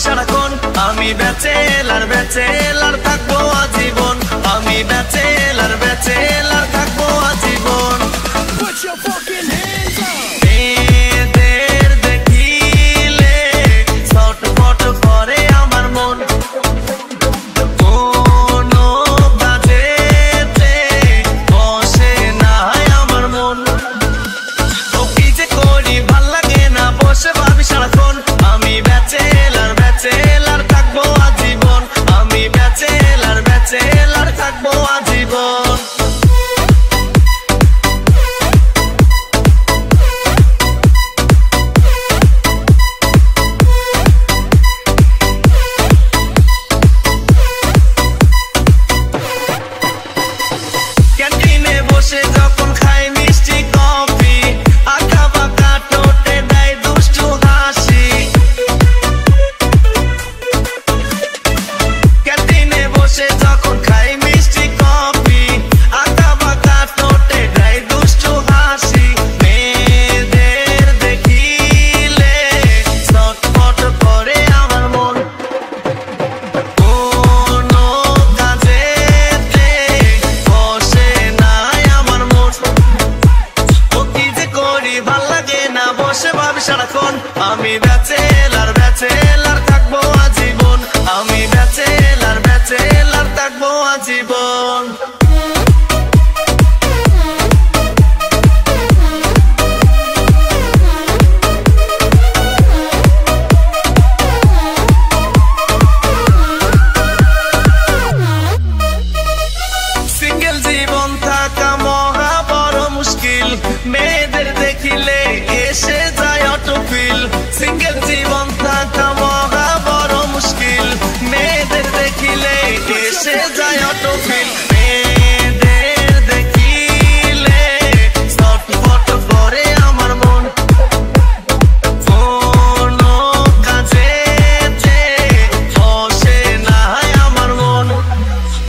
সারাক্ষণ আমি ব্যাচেলার থাকবো আজীবন আমি ব্যাচেলার থাকবো আজীবন মেয়েদের দেখিলে ছটফট করে আমার মন কোনো কাজেতে বসে না আমার মন ও কি যে করি ভাল লাগে না বসে ভাবি সারাক্ষণ আমি ব্যাচেলার থাকবো আজীবন আমি ব্যাচেলার থাকবো আজীবন ক্যান্টিনে বসে যখন খাই মিষ্টি কফি আঁকা বাঁকা ঠোঁটে দেয় দুষ্টু হাসি ক্যান্টিনে বসে যখন খাই মিষ্টি কফি আঁকা বাঁকা ঠোঁটে দেয় দুষ্টু হাসি মেয়েদের দেখিলে ছটফট করে আমার মন কোনো কাজেতে বসে নাই আমার মন ও কি যে করি ভাল লাগে না বসে ভাবি সারাক্ষণ আমি ব্যাচেলার থাকবো আজীবন আমি ব্যাচেলার থাকবো আজীবন সিঙ্গেল জীবন থাকা মহা বড় মুশকিল মেয়েদের দেখিলে এসে যায় অটোফিল সিঙ্গেল জীবন থাকা মহা বড় মুশকিল মেয়েদের দেখিলে এসে যায় অটোফিল